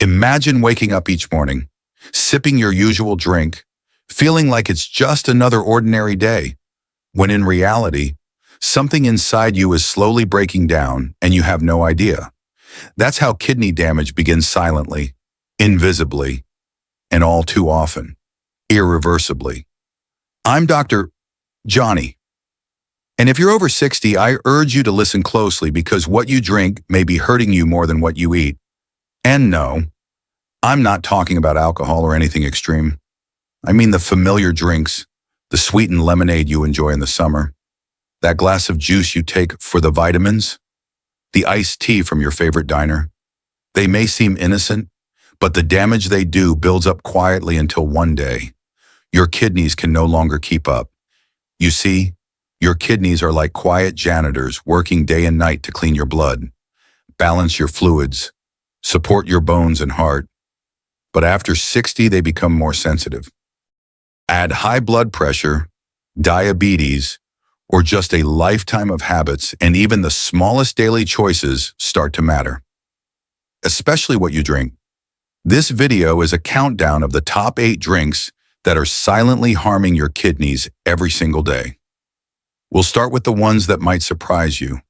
Imagine waking up each morning, sipping your usual drink, feeling like it's just another ordinary day, when in reality, something inside you is slowly breaking down and you have no idea. That's how kidney damage begins silently, invisibly, and all too often, irreversibly. I'm Dr. Johnny. And if you're over 60, I urge you to listen closely because what you drink may be hurting you more than what you eat. And no, I'm not talking about alcohol or anything extreme. I mean the familiar drinks, the sweetened lemonade you enjoy in the summer, that glass of juice you take for the vitamins, the iced tea from your favorite diner. They may seem innocent, but the damage they do builds up quietly until one day, your kidneys can no longer keep up. You see, your kidneys are like quiet janitors working day and night to clean your blood, balance your fluids, support your bones and heart. But after 60, they become more sensitive. Add high blood pressure, diabetes, or just a lifetime of habits, and even the smallest daily choices start to matter. Especially what you drink. This video is a countdown of the top 8 drinks that are silently harming your kidneys every single day. We'll start with the ones that might surprise you,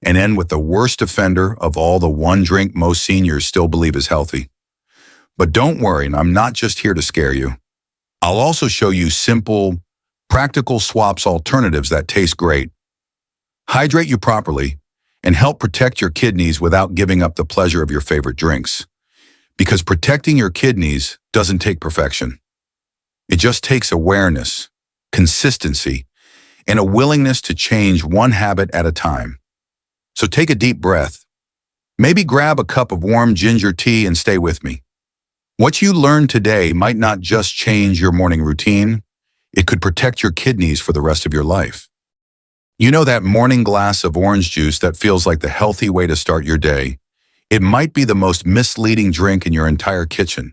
and end with the worst offender of all, the one drink most seniors still believe is healthy. But don't worry, I'm not just here to scare you. I'll also show you simple, practical swaps alternatives that taste great, hydrate you properly, and help protect your kidneys without giving up the pleasure of your favorite drinks. Because protecting your kidneys doesn't take perfection. It just takes awareness, consistency, and a willingness to change one habit at a time. So take a deep breath. Maybe grab a cup of warm ginger tea and stay with me. What you learn today might not just change your morning routine, it could protect your kidneys for the rest of your life. You know that morning glass of orange juice that feels like the healthy way to start your day? It might be the most misleading drink in your entire kitchen.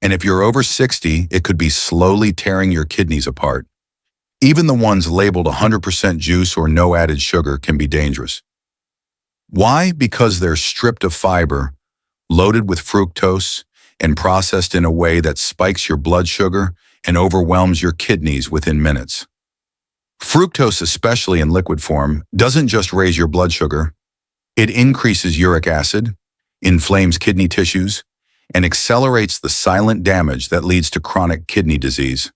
And if you're over 60, it could be slowly tearing your kidneys apart. Even the ones labeled 100% juice or no added sugar can be dangerous. Why? Because they're stripped of fiber, loaded with fructose, and processed in a way that spikes your blood sugar and overwhelms your kidneys within minutes. Fructose, especially in liquid form, doesn't just raise your blood sugar. It increases uric acid, inflames kidney tissues, and accelerates the silent damage that leads to chronic kidney disease.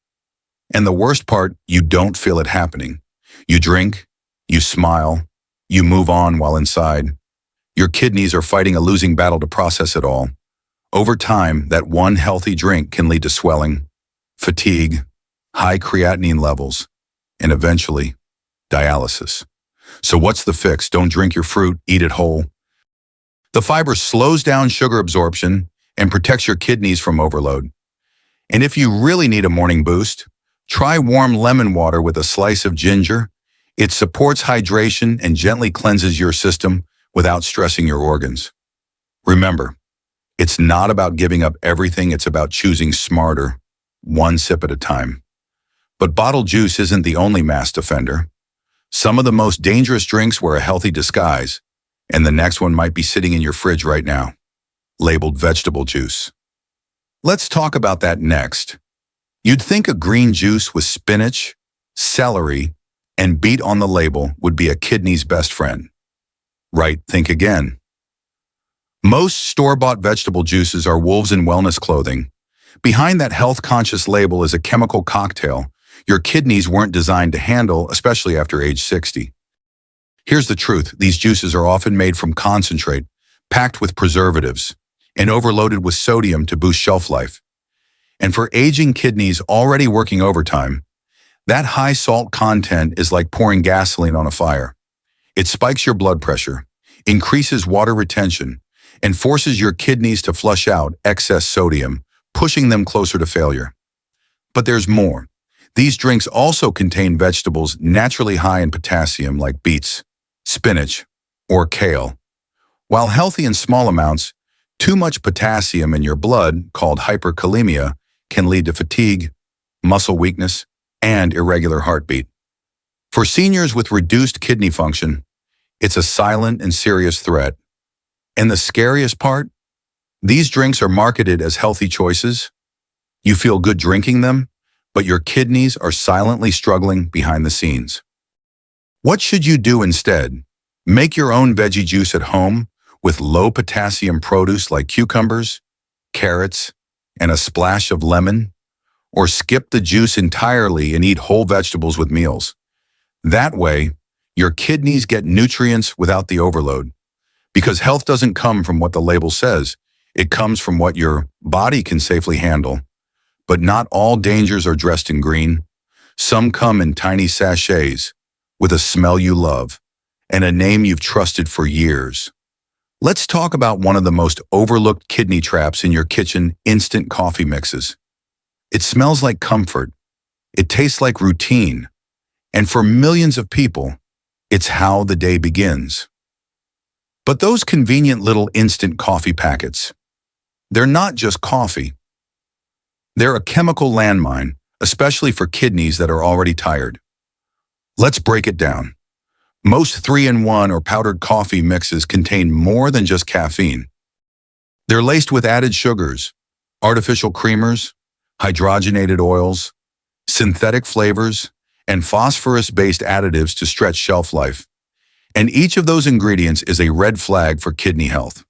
And the worst part, you don't feel it happening. You drink, you smile, you move on while inside. Your kidneys are fighting a losing battle to process it all. Over time, that one healthy drink can lead to swelling, fatigue, high creatinine levels, and eventually, dialysis. So what's the fix? Don't drink your fruit, eat it whole. The fiber slows down sugar absorption and protects your kidneys from overload. And if you really need a morning boost, try warm lemon water with a slice of ginger. It supports hydration and gently cleanses your system without stressing your organs. Remember, it's not about giving up everything, it's about choosing smarter, one sip at a time. But bottled juice isn't the only masked offender. Some of the most dangerous drinks wear a healthy disguise, and the next one might be sitting in your fridge right now, labeled vegetable juice. Let's talk about that next. You'd think a green juice with spinach, celery, and beet on the label would be a kidney's best friend. Right, think again. Most store-bought vegetable juices are wolves in wellness clothing. Behind that health-conscious label is a chemical cocktail your kidneys weren't designed to handle, especially after age 60. Here's the truth. These juices are often made from concentrate, packed with preservatives, and overloaded with sodium to boost shelf life. And for aging kidneys already working overtime, that high salt content is like pouring gasoline on a fire. It spikes your blood pressure, increases water retention, and forces your kidneys to flush out excess sodium, pushing them closer to failure. But there's more. These drinks also contain vegetables naturally high in potassium like beets, spinach, or kale. While healthy in small amounts, too much potassium in your blood, called hyperkalemia, can lead to fatigue, muscle weakness, and irregular heartbeat. For seniors with reduced kidney function, it's a silent and serious threat. And the scariest part? These drinks are marketed as healthy choices. You feel good drinking them, but your kidneys are silently struggling behind the scenes. What should you do instead? Make your own veggie juice at home with low-potassium produce like cucumbers, carrots, and a splash of lemon, or skip the juice entirely and eat whole vegetables with meals. That way, your kidneys get nutrients without the overload. Because health doesn't come from what the label says, it comes from what your body can safely handle. But not all dangers are dressed in green. Some come in tiny sachets, with a smell you love, and a name you've trusted for years. Let's talk about one of the most overlooked kidney traps in your kitchen: instant coffee mixes. It smells like comfort. It tastes like routine. And for millions of people, it's how the day begins. But those convenient little instant coffee packets, they're not just coffee. They're a chemical landmine, especially for kidneys that are already tired. Let's break it down. Most 3-in-1 or powdered coffee mixes contain more than just caffeine. They're laced with added sugars, artificial creamers, hydrogenated oils, synthetic flavors, and phosphorus-based additives to stretch shelf life. And each of those ingredients is a red flag for kidney health.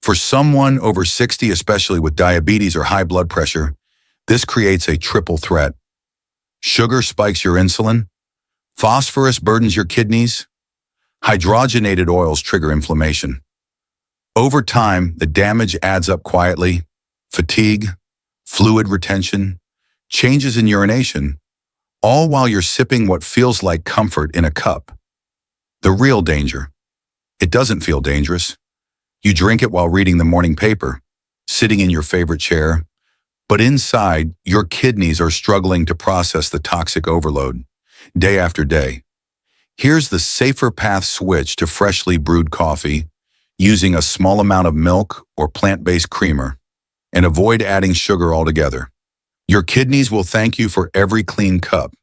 For someone over 60, especially with diabetes or high blood pressure, this creates a triple threat. Sugar spikes your insulin, phosphorus burdens your kidneys, hydrogenated oils trigger inflammation. Over time, the damage adds up quietly: fatigue, fluid retention, changes in urination, all while you're sipping what feels like comfort in a cup. The real danger: it doesn't feel dangerous. You drink it while reading the morning paper, sitting in your favorite chair, but inside, your kidneys are struggling to process the toxic overload, day after day. Here's the safer path: switch to freshly brewed coffee, using a small amount of milk or plant-based creamer, and avoid adding sugar altogether. Your kidneys will thank you for every clean cup.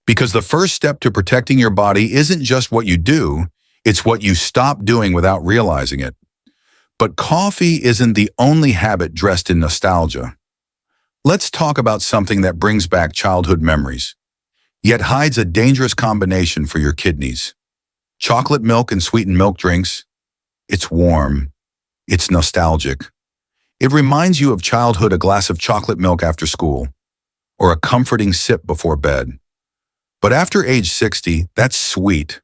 Because the first step to protecting your body isn't just what you do, it's what you stop doing without realizing it. But coffee isn't the only habit dressed in nostalgia. Let's talk about something that brings back childhood memories, yet hides a dangerous combination for your kidneys. Chocolate milk and sweetened milk drinks. It's warm. It's nostalgic. It reminds you of childhood: a glass of chocolate milk after school, or a comforting sip before bed. But after age 60, that sweet,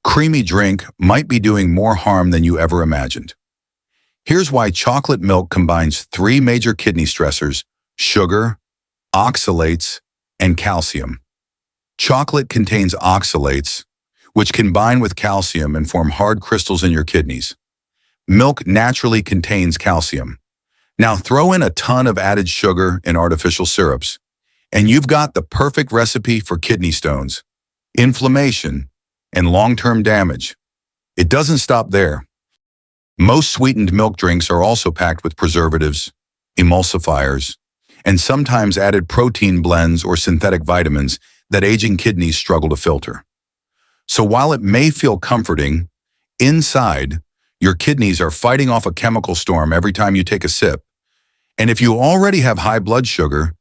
creamy drink might be doing more harm than you ever imagined. Here's why chocolate milk combines 3 major kidney stressors: sugar, oxalates, and calcium. Chocolate contains oxalates, which combine with calcium and form hard crystals in your kidneys. Milk naturally contains calcium. Now throw in a ton of added sugar and artificial syrups, and you've got the perfect recipe for kidney stones, inflammation, and long-term damage. It doesn't stop there. Most sweetened milk drinks are also packed with preservatives, emulsifiers, and sometimes added protein blends or synthetic vitamins that aging kidneys struggle to filter. So while it may feel comforting, inside, your kidneys are fighting off a chemical storm every time you take a sip. And if you already have high blood sugar,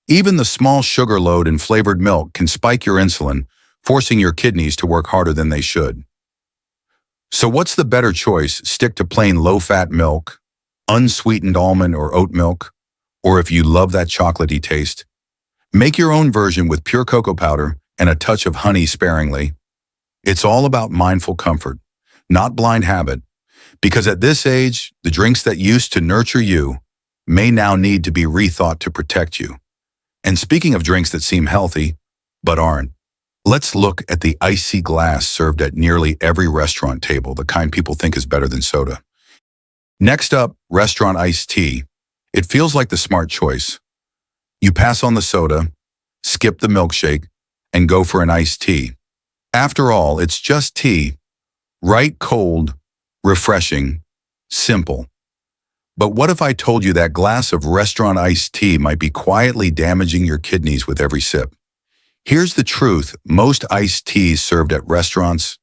even the small sugar load in flavored milk can spike your insulin, forcing your kidneys to work harder than they should. So what's the better choice? Stick to plain low-fat milk, unsweetened almond or oat milk, or if you love that chocolatey taste, make your own version with pure cocoa powder and a touch of honey sparingly. It's all about mindful comfort, not blind habit, because at this age, the drinks that used to nurture you may now need to be rethought to protect you. And speaking of drinks that seem healthy, but aren't, let's look at the icy glass served at nearly every restaurant table, the kind people think is better than soda. Next up, restaurant iced tea. It feels like the smart choice. You pass on the soda, skip the milkshake, and go for an iced tea. After all, it's just tea, right? Cold, refreshing, simple. But what if I told you that glass of restaurant iced tea might be quietly damaging your kidneys with every sip? Here's the truth: most iced teas served at restaurants,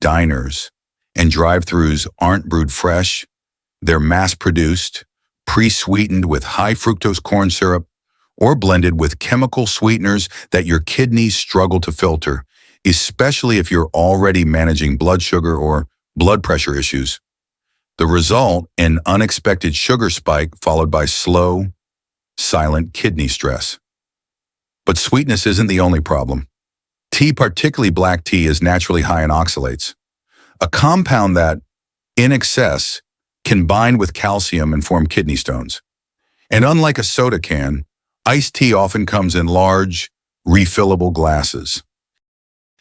diners, and drive-thrus aren't brewed fresh. They're mass-produced, pre-sweetened with high fructose corn syrup, or blended with chemical sweeteners that your kidneys struggle to filter, especially if you're already managing blood sugar or blood pressure issues. The result, an unexpected sugar spike followed by slow, silent kidney stress. But sweetness isn't the only problem. Tea, particularly black tea, is naturally high in oxalates, a compound that, in excess, can bind with calcium and form kidney stones. And unlike a soda can, iced tea often comes in large, refillable glasses.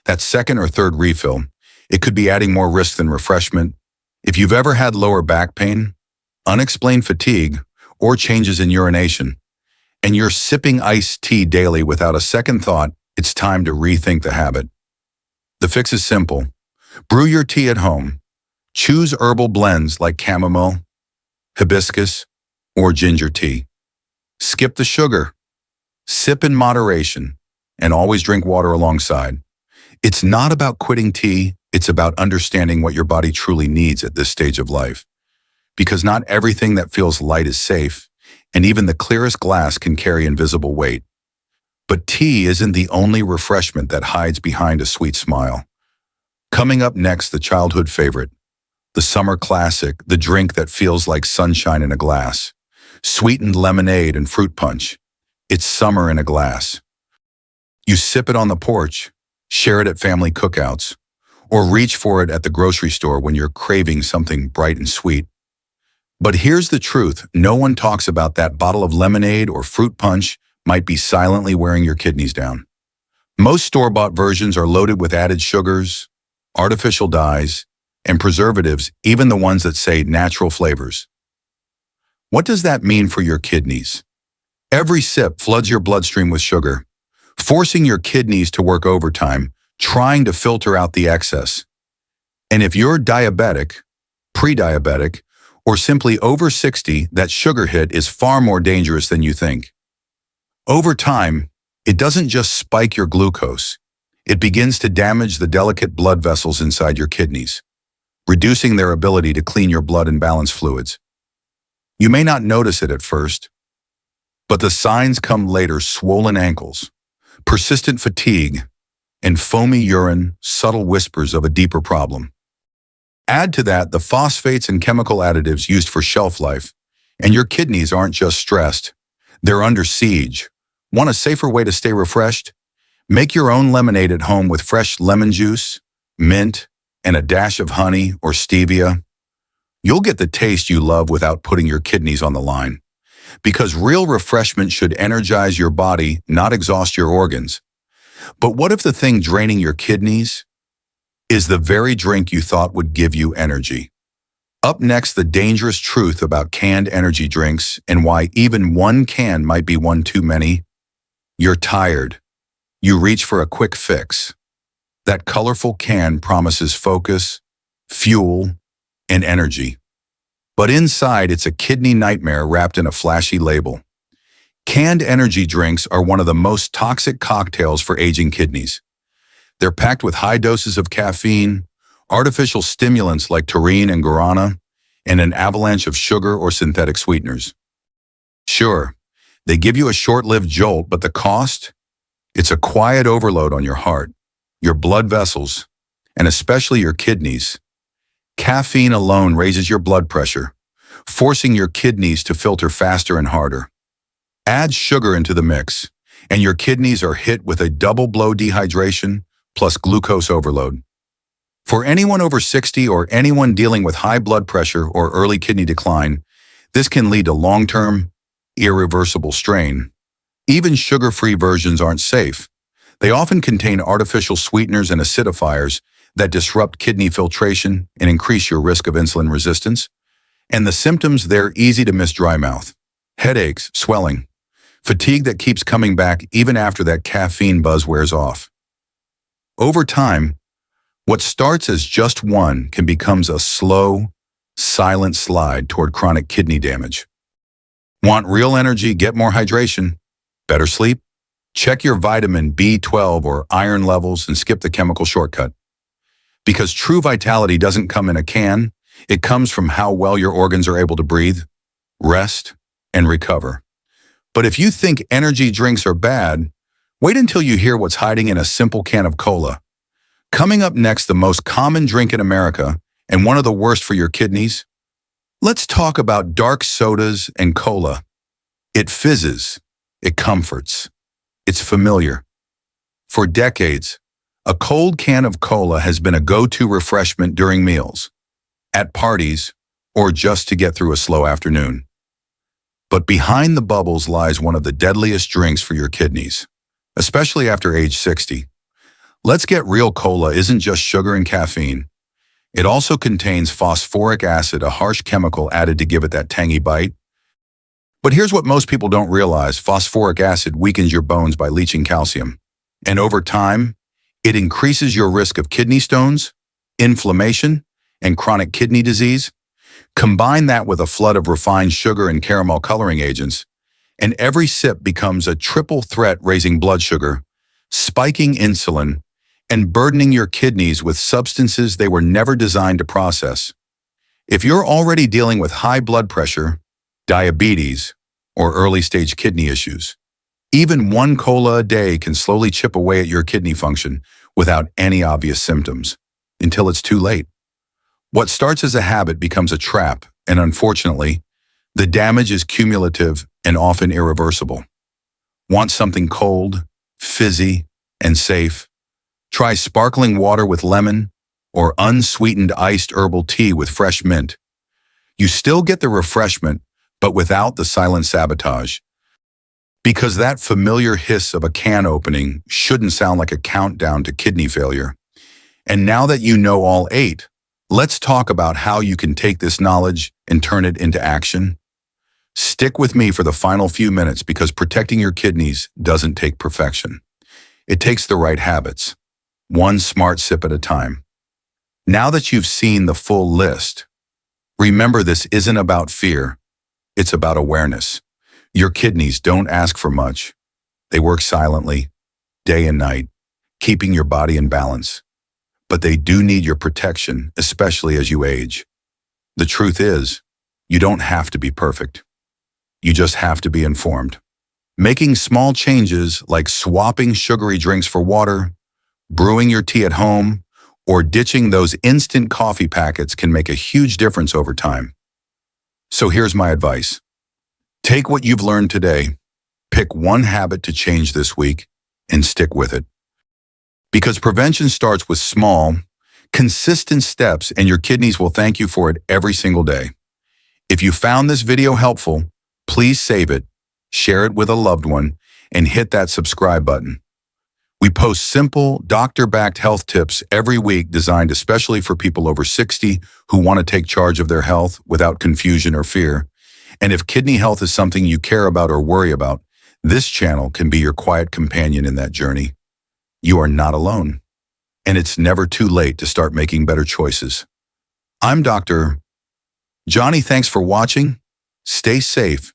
That second or third refill, it could be adding more risk than refreshment. If you've ever had lower back pain, unexplained fatigue, or changes in urination, and you're sipping iced tea daily without a second thought, it's time to rethink the habit. The fix is simple. Brew your tea at home. Choose herbal blends like chamomile, hibiscus, or ginger tea. Skip the sugar. Sip in moderation, and always drink water alongside. It's not about quitting tea, it's about understanding what your body truly needs at this stage of life. Because not everything that feels light is safe, and even the clearest glass can carry invisible weight. But tea isn't the only refreshment that hides behind a sweet smile. Coming up next, the childhood favorite, the summer classic, the drink that feels like sunshine in a glass, sweetened lemonade and fruit punch. It's summer in a glass. You sip it on the porch, share it at family cookouts, or reach for it at the grocery store when you're craving something bright and sweet. But here's the truth, no one talks about that bottle of lemonade or fruit punch might be silently wearing your kidneys down. Most store-bought versions are loaded with added sugars, artificial dyes, and preservatives, even the ones that say natural flavors. What does that mean for your kidneys? Every sip floods your bloodstream with sugar, forcing your kidneys to work overtime, trying to filter out the excess. And if you're diabetic, pre-diabetic, or simply over 60, that sugar hit is far more dangerous than you think. Over time, it doesn't just spike your glucose. It begins to damage the delicate blood vessels inside your kidneys, reducing their ability to clean your blood and balance fluids. You may not notice it at first, but the signs come later: swollen ankles, persistent fatigue, and foamy urine, subtle whispers of a deeper problem. Add to that the phosphates and chemical additives used for shelf life, and your kidneys aren't just stressed, they're under siege. Want a safer way to stay refreshed? Make your own lemonade at home with fresh lemon juice, mint, and a dash of honey or stevia. You'll get the taste you love without putting your kidneys on the line. Because real refreshment should energize your body, not exhaust your organs. But what if the thing draining your kidneys is the very drink you thought would give you energy? Up next, the dangerous truth about canned energy drinks and why even one can might be one too many. You're tired. You reach for a quick fix. That colorful can promises focus, fuel, and energy. But inside, it's a kidney nightmare wrapped in a flashy label. Canned energy drinks are one of the most toxic cocktails for aging kidneys. They're packed with high doses of caffeine, artificial stimulants like taurine and guarana, and an avalanche of sugar or synthetic sweeteners. Sure, they give you a short-lived jolt, but the cost? It's a quiet overload on your heart, your blood vessels, and especially your kidneys. Caffeine alone raises your blood pressure, forcing your kidneys to filter faster and harder. Add sugar into the mix, and your kidneys are hit with a double blow: dehydration plus glucose overload. For anyone over 60 or anyone dealing with high blood pressure or early kidney decline, this can lead to long-term, irreversible strain. Even sugar-free versions aren't safe. They often contain artificial sweeteners and acidifiers that disrupt kidney filtration and increase your risk of insulin resistance. And the symptoms, they're easy to miss: dry mouth, headaches, swelling, fatigue that keeps coming back even after that caffeine buzz wears off. Over time, what starts as just one can become a slow, silent slide toward chronic kidney damage. Want real energy? Get more hydration. Better sleep? Check your vitamin B12 or iron levels and skip the chemical shortcut. Because true vitality doesn't come in a can, It comes from how well your organs are able to breathe, rest, and recover. But if you think energy drinks are bad, wait until you hear what's hiding in a simple can of cola. Coming up next, the most common drink in America and one of the worst for your kidneys. Let's talk about dark sodas and cola. It fizzes, it comforts, it's familiar. For decades, a cold can of cola has been a go-to refreshment during meals, at parties, or just to get through a slow afternoon. But behind the bubbles lies one of the deadliest drinks for your kidneys, especially after age 60. Let's get real. Cola isn't just sugar and caffeine. It also contains phosphoric acid, a harsh chemical added to give it that tangy bite. But here's what most people don't realize. Phosphoric acid weakens your bones by leaching calcium. And over time, it increases your risk of kidney stones, inflammation, and chronic kidney disease. Combine that with a flood of refined sugar and caramel coloring agents, and every sip becomes a triple threat, raising blood sugar, spiking insulin, and burdening your kidneys with substances they were never designed to process. If you're already dealing with high blood pressure, diabetes, or early-stage kidney issues, even one cola a day can slowly chip away at your kidney function without any obvious symptoms, until it's too late. What starts as a habit becomes a trap, and unfortunately, the damage is cumulative and often irreversible. Want something cold, fizzy, and safe? Try sparkling water with lemon or unsweetened iced herbal tea with fresh mint. You still get the refreshment, but without the silent sabotage. Because that familiar hiss of a can opening shouldn't sound like a countdown to kidney failure. And now that you know all 8, let's talk about how you can take this knowledge and turn it into action. Stick with me for the final few minutes, because protecting your kidneys doesn't take perfection. It takes the right habits, one smart sip at a time. Now that you've seen the full list, remember, this isn't about fear, it's about awareness. Your kidneys don't ask for much. They work silently, day and night, keeping your body in balance. But they do need your protection, especially as you age. The truth is, you don't have to be perfect. You just have to be informed. Making small changes like swapping sugary drinks for water, brewing your tea at home, or ditching those instant coffee packets can make a huge difference over time. So here's my advice. Take what you've learned today, pick one habit to change this week, and stick with it. Because prevention starts with small, consistent steps, and your kidneys will thank you for it every single day. If you found this video helpful, please save it, share it with a loved one, and hit that subscribe button. We post simple, doctor-backed health tips every week designed especially for people over 60 who want to take charge of their health without confusion or fear. And if kidney health is something you care about or worry about, this channel can be your quiet companion in that journey. You are not alone, and it's never too late to start making better choices. I'm Dr. Johnny. Thanks for watching. Stay safe,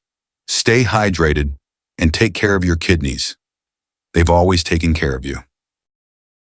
stay hydrated, and take care of your kidneys. They've always taken care of you.